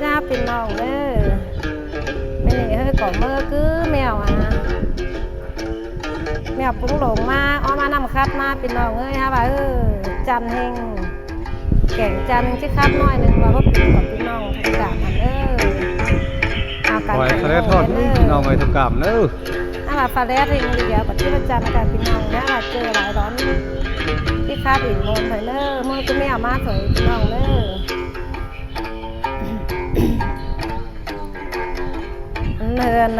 จ้าเป็นน้องเด้อไม่นี่เฮ้ยก่อเมื่อคือแมวแมวปุ้งหลงมาอ้อมานำคัดมาเป็นน้องเอ้ยฮะว่าจันเฮงแก่งจันที่คัดน้อยหนึ่งว่าเป็นกับพี่น้องทุกการมันเอาการทะเลทอดพี่น้องไว้ทุกกรรมเด้อว่าฟาเรสเองเดียวกับที่ประจันการพี่น้องนะว่าเจอหลายร้อนที่คัดอีกโมนไปเด้อมือก็ไม่เอามาเถอะพี่น้องเด้อเนิน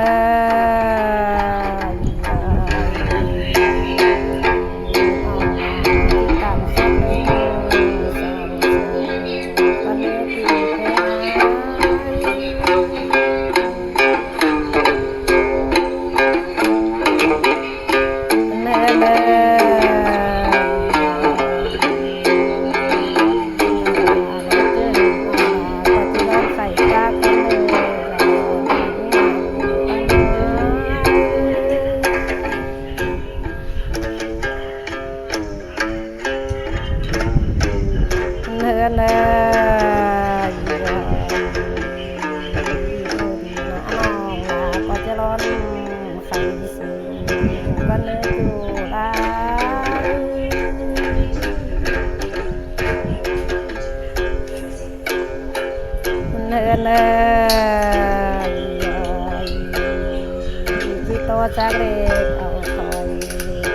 ที่โตจากเล็กเอาคอย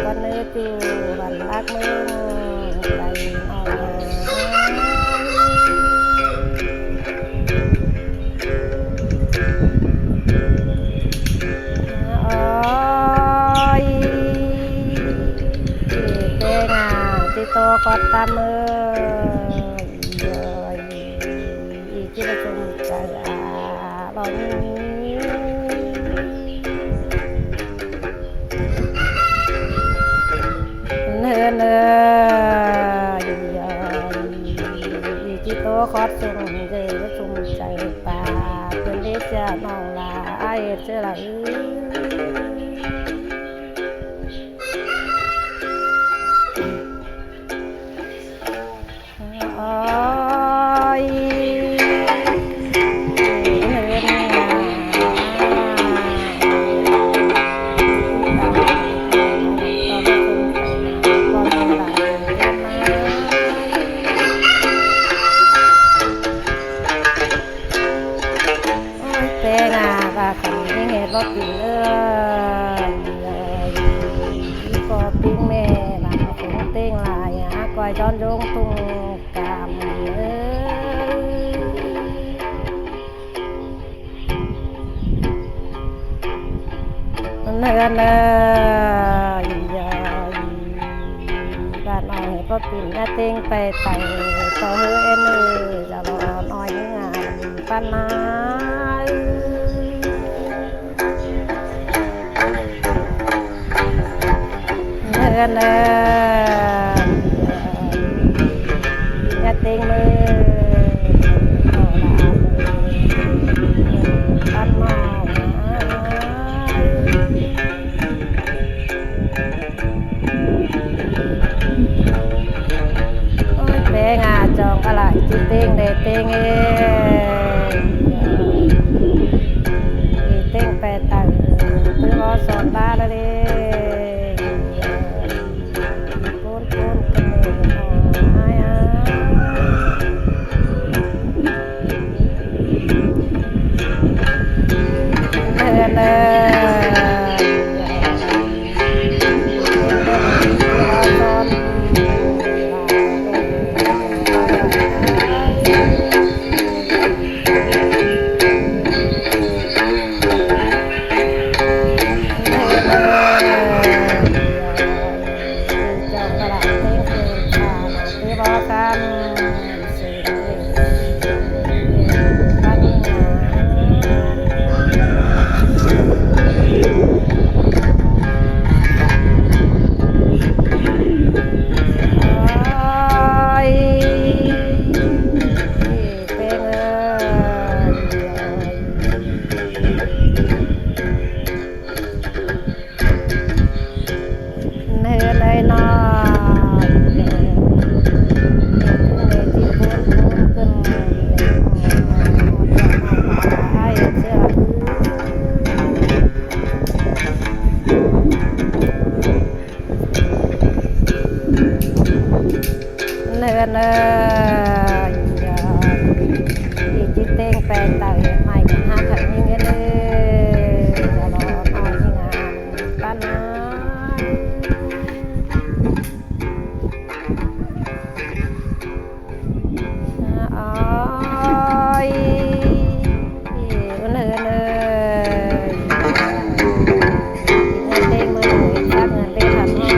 ก็เนื้อจูบันลักมือใจเอาที่โตกอดตามือที่ประชุมใจเราเนื้อที่โตคอดส่งใจประชุมใจป่าเป็นเด็กจะน้องลาไอ้เจ้าละรถปีก็ปิ้งแม่หลังคงเต้งลายก้อยจอนยงตุงกามเนื้อบ้านน้อยก็ปิ้งเต้งไปไต่ต่อเฮือจะรอน้อยงานปันนาอย่าเต็งมือตั้งมองเต็งจองอะไรจิเต็งเดเต็งเต็งไปตั้งเพื่อสอนบ้านเลย แปลงตาเห็นใหม่กันห้าขันยิ่งเงินเลยจะรอน้อยยิ่งงานป้าน้อยอ้อยเหินเลยเงินเด้งมือรับเงินเด้งทันห้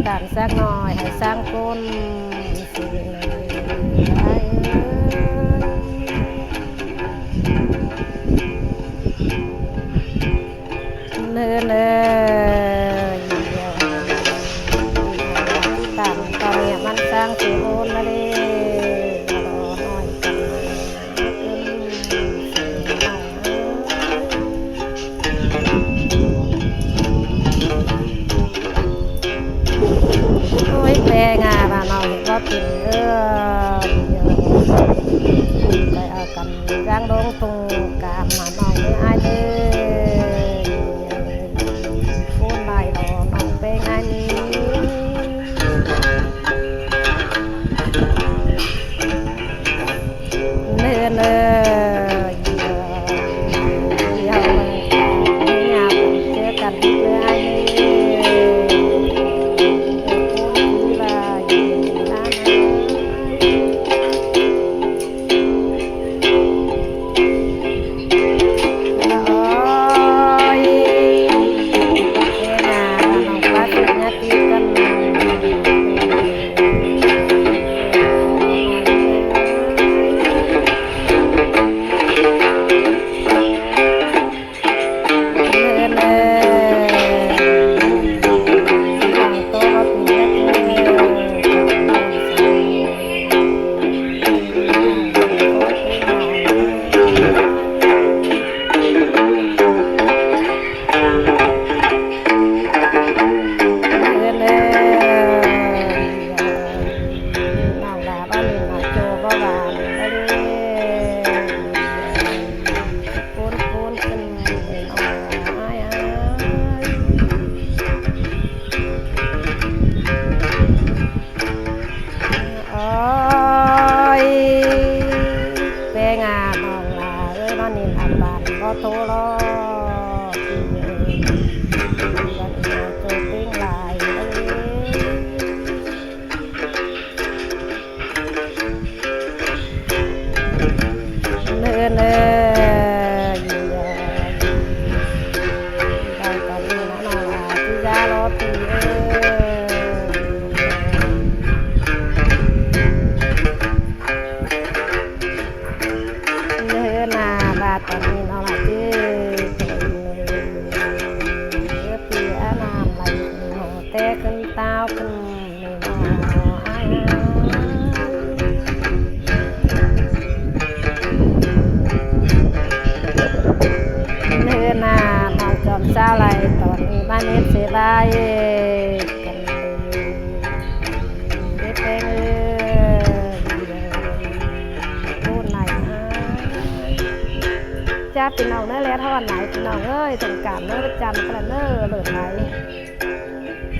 การสักหน่อยให้สร้างคนสิ่งเลยเนื้อเลยต่างตอนนี้มันสร้างสิ่งโอนมาดิรอหน่อยกันโอ้ยแปลงาบ้านเราก็กินไปเอากันย่างดงตรงกามมาน้องไม่อายเลย ตอนนี้น้องละจีปีอานามไหลหนูแต่ขึ้นเต้าขึ้นในน้องอ้ายเนื้อหน้าน้องจอมเจ้าไหลตอนนี้บ้านนี้เสียบายกันเลยเพลงพูดไหนจ้าพี่น้องเนื้อแล้วทอดไหนพี่น้องเอ้ยสงกรานต์เนื้อประจำกระเนื้อเลือดไหล